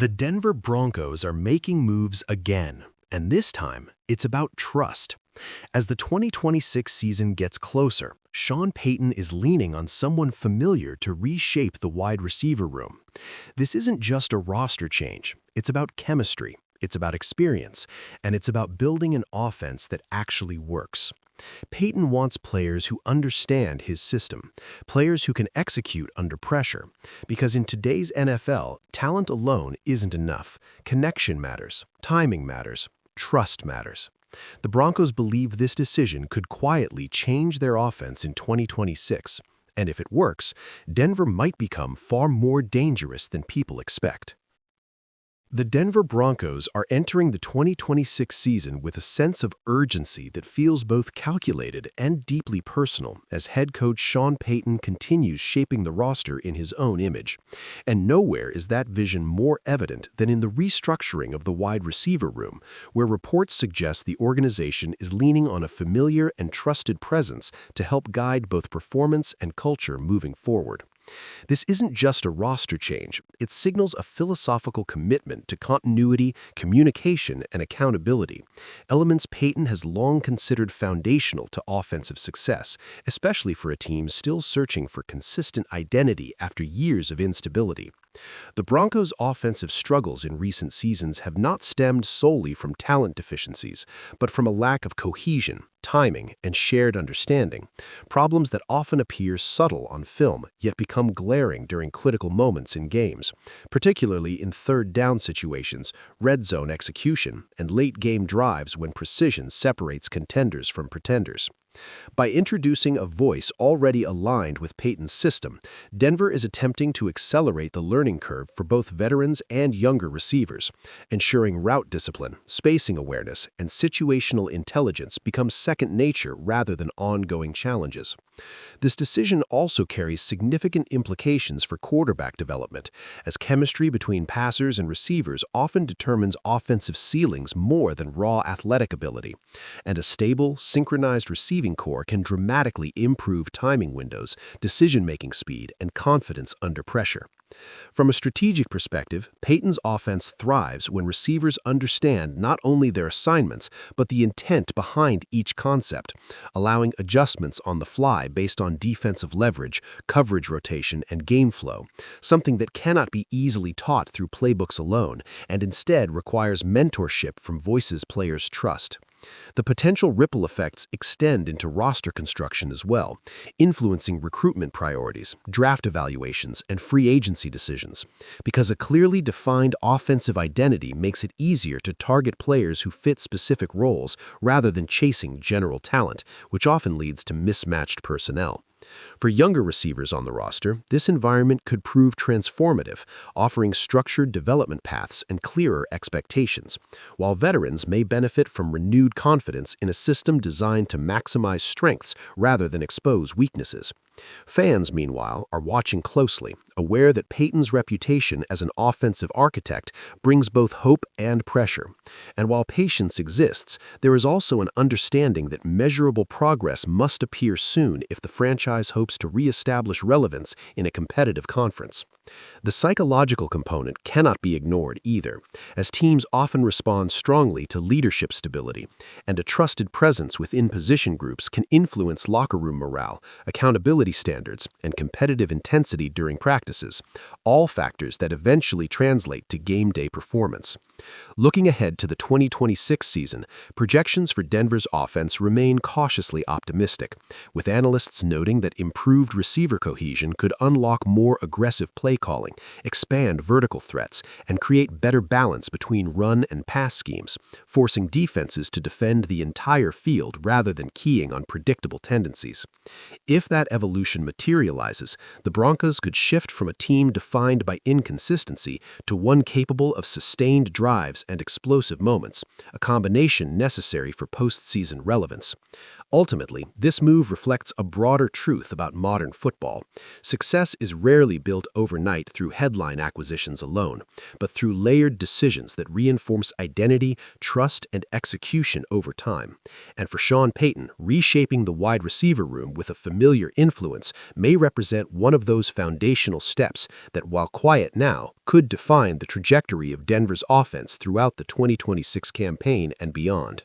The Denver Broncos are making moves again, and this time, it's about trust. As the 2026 season gets closer, Sean Payton is leaning on someone familiar to reshape the wide receiver room. This isn't just a roster change, it's about chemistry, it's about experience, and it's about building an offense that actually works. Payton wants players who understand his system, players who can execute under pressure. Because in today's NFL, talent alone isn't enough. Connection matters, timing matters, trust matters. The Broncos believe this decision could quietly change their offense in 2026. And if it works, Denver might become far more dangerous than people expect. The Denver Broncos are entering the 2026 season with a sense of urgency that feels both calculated and deeply personal as head coach Sean Payton continues shaping the roster in his own image. And nowhere is that vision more evident than in the restructuring of the wide receiver room, where reports suggest the organization is leaning on a familiar and trusted presence to help guide both performance and culture moving forward. This isn't just a roster change, it signals a philosophical commitment to continuity, communication, and accountability, elements Payton has long considered foundational to offensive success, especially for a team still searching for consistent identity after years of instability. The Broncos' offensive struggles in recent seasons have not stemmed solely from talent deficiencies, but from a lack of cohesion, timing, and shared understanding, problems that often appear subtle on film yet become glaring during critical moments in games, particularly in third-down situations, red zone execution, and late-game drives when precision separates contenders from pretenders. By introducing a voice already aligned with Payton's system, Denver is attempting to accelerate the learning curve for both veterans and younger receivers, ensuring route discipline, spacing awareness, and situational intelligence become second nature rather than ongoing challenges. This decision also carries significant implications for quarterback development, as chemistry between passers and receivers often determines offensive ceilings more than raw athletic ability, and a stable, synchronized receiving core can dramatically improve timing windows, decision-making speed, and confidence under pressure. From a strategic perspective, Payton's offense thrives when receivers understand not only their assignments, but the intent behind each concept, allowing adjustments on the fly based on defensive leverage, coverage rotation, and game flow, something that cannot be easily taught through playbooks alone and instead requires mentorship from voices players trust. The potential ripple effects extend into roster construction as well, influencing recruitment priorities, draft evaluations, and free agency decisions, because a clearly defined offensive identity makes it easier to target players who fit specific roles rather than chasing general talent, which often leads to mismatched personnel. For younger receivers on the roster, this environment could prove transformative, offering structured development paths and clearer expectations, while veterans may benefit from renewed confidence in a system designed to maximize strengths rather than expose weaknesses. Fans, meanwhile, are watching closely, aware that Payton's reputation as an offensive architect brings both hope and pressure. And while patience exists, there is also an understanding that measurable progress must appear soon if the franchise hopes to reestablish relevance in a competitive conference. The psychological component cannot be ignored either, as teams often respond strongly to leadership stability, and a trusted presence within position groups can influence locker room morale, accountability standards, and competitive intensity during practices, all factors that eventually translate to game day performance. Looking ahead to the 2026 season, projections for Denver's offense remain cautiously optimistic, with analysts noting that improved receiver cohesion could unlock more aggressive play calling, expand vertical threats, and create better balance between run and pass schemes, forcing defenses to defend the entire field rather than keying on predictable tendencies. If that evolution materializes, the Broncos could shift from a team defined by inconsistency to one capable of sustained drives and explosive moments, a combination necessary for postseason relevance. Ultimately, this move reflects a broader truth about modern football. Success is rarely built overnight overnight through headline acquisitions alone, but through layered decisions that reinforce identity, trust, and execution over time. And for Sean Payton, reshaping the wide receiver room with a familiar influence may represent one of those foundational steps that, while quiet now, could define the trajectory of Denver's offense throughout the 2026 campaign and beyond.